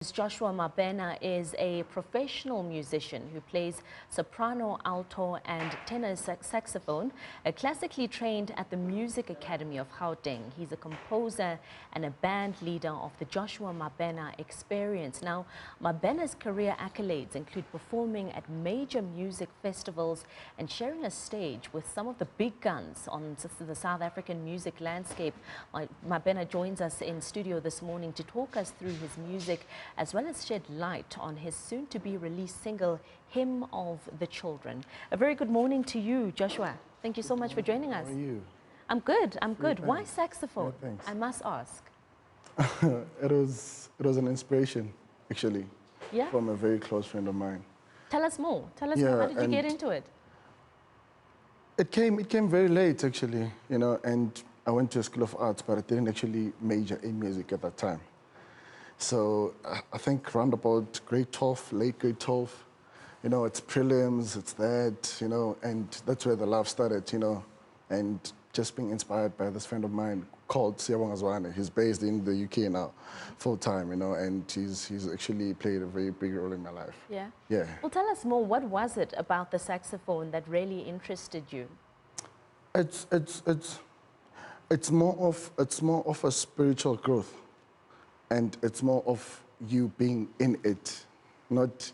Joshua Mabena is a professional musician who plays soprano, alto and tenor saxophone, classically trained at the Music Academy of Gauteng. He's a composer and a band leader of the Joshua Mabena Experience. Now, Mabena's career accolades include performing at major music festivals and sharing a stage with some of the big guns on the South African music landscape. Mabena joins us in studio this morning to talk us through his music, as well as shed light on his soon-to-be released single, Hymn of the Children. A very good morning to you, Joshua. Thank you so much for joining us. How are you? I'm good, I'm good. Why saxophone? Yeah, thanks. I must ask. It was an inspiration, actually, Yeah? from a very close friend of mine. Tell us more. Tell us more. How did you get into it? It came very late, actually, and I went to a school of arts, but I didn't actually major in music at that time. So I think around about grade 12, late grade 12, it's prelims, it's that, and that's where the love started, and just being inspired by this friend of mine called Siyabonga Zwane. He's based in the UK now, full time, and he's actually played a very big role in my life. Yeah? Yeah. Well, tell us more. What was it about the saxophone that really interested you? It's more of a spiritual growth. And it's more of you being in it, not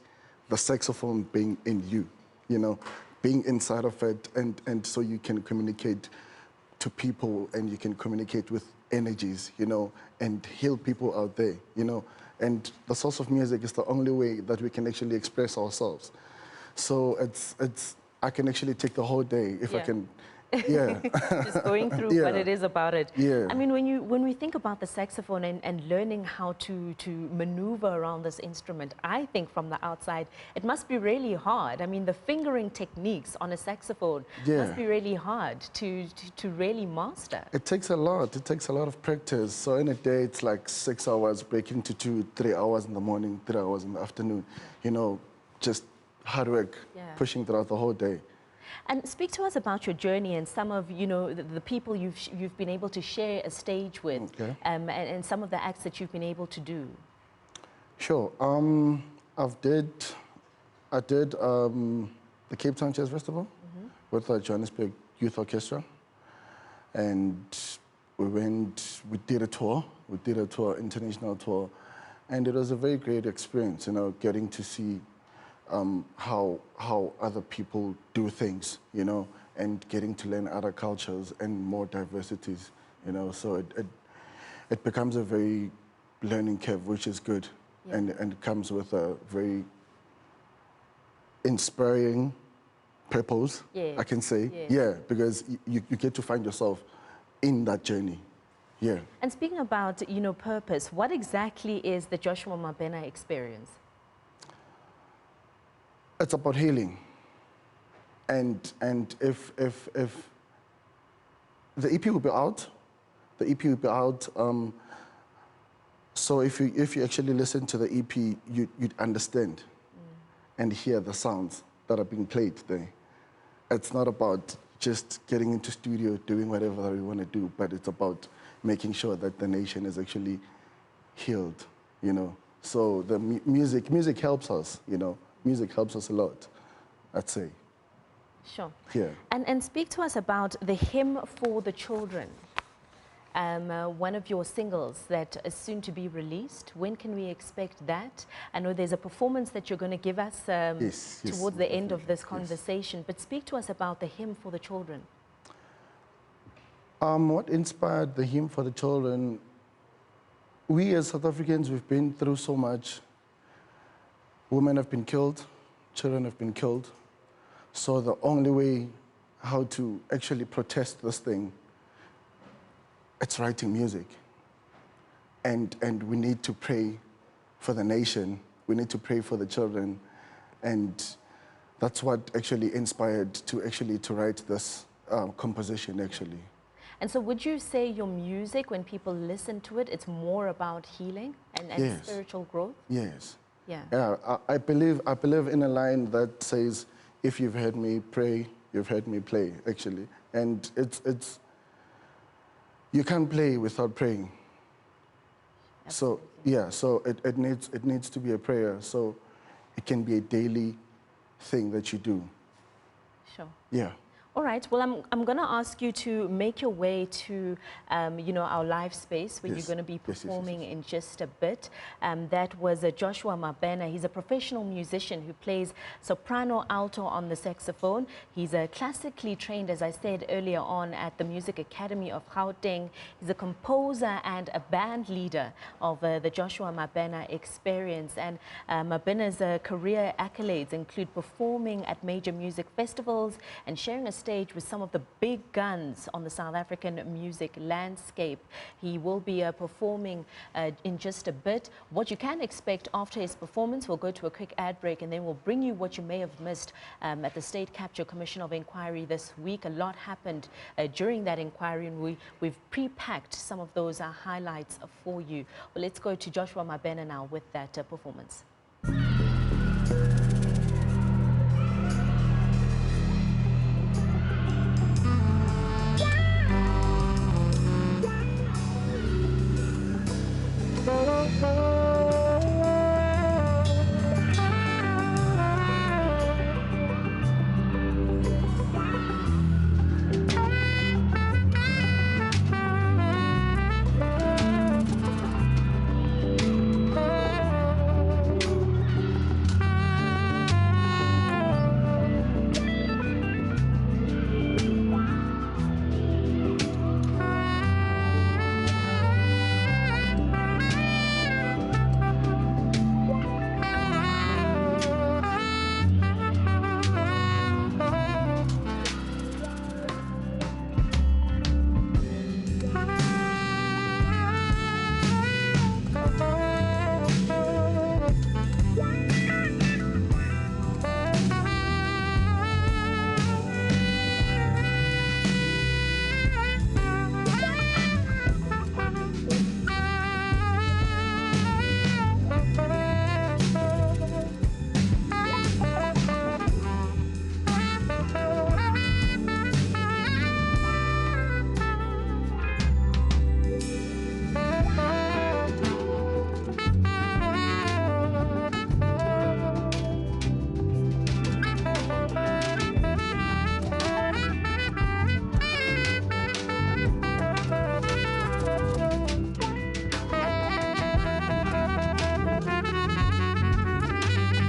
the saxophone being in you, being inside of it, and so you can communicate to people and you can communicate with energies, and heal people out there, And the source of music is the only way that we can actually express ourselves. So I can actually take the whole day if I can. Yeah. Just going through what it is about it. Yeah. I mean, when we think about the saxophone and learning how to maneuver around this instrument, I think from the outside, it must be really hard. I mean, the fingering techniques on a saxophone must be really hard to really master. It takes a lot. It takes a lot of practice. So in a day, it's like 6 hours, breaking to 3 hours in the morning, 3 hours in the afternoon. Just hard work, pushing throughout the whole day. And speak to us about your journey and some of, the people you've been able to share a stage with, and some of the acts that you've been able to do. Sure. I did the Cape Town Jazz Festival with the Johannesburg Youth Orchestra, and we did a tour. We did a tour, international tour, and it was a very great experience. Getting to see how other people do things, and getting to learn other cultures and more diversities, So it becomes a very learning curve, which is good, and it comes with a very inspiring purpose, I can say, because you get to find yourself in that journey. Yeah. And speaking about, purpose, what exactly is the Joshua Mabena Experience? It's about healing, and if the EP will be out, so if you actually listen to the EP, you'd understand and hear the sounds that are being played there. It's not about just getting into studio, doing whatever that we want to do, but it's about making sure that the nation is actually healed, So the music helps us, Music helps us a lot, I'd say. Sure. Yeah. And speak to us about the Hymn for the Children, one of your singles that is soon to be released. When can we expect that? I know there's a performance that you're going to give us towards the end of this conversation, but speak to us about the Hymn for the Children. What inspired the Hymn for the Children? We as South Africans, we've been through so much. Women have been killed, children have been killed. So the only way how to actually protest this thing, it's writing music. And we need to pray for the nation. We need to pray for the children. And that's what actually inspired to write this composition, actually. And so would you say your music, when people listen to it, it's more about healing and spiritual growth? Yes. Yeah. I believe in a line that says, if you've heard me pray, you've heard me play, actually. And it's you can't play without praying. So yeah, so it needs to be a prayer. So it can be a daily thing that you do. Sure. Yeah. All right. Well, I'm going to ask you to make your way to, you know, our live space where Yes. you're going to be Yes, yes, yes, performing yes. in just a bit. That was Joshua Mabena. He's a professional musician who plays soprano, alto on the saxophone. He's classically trained, as I said earlier on, at the Music Academy of Gauteng. He's a composer and a band leader of the Joshua Mabena Experience. And Mabena's career accolades include performing at major music festivals and sharing a stage with some of the big guns on the South African music landscape. He will be performing in just a bit. What you can expect after his performance, we'll go to a quick ad break and then we'll bring you what you may have missed at the State Capture Commission of Inquiry this week. A lot happened during that inquiry, and we've pre-packed some of those highlights for you. Well, let's go to Joshua Mabena now with that performance.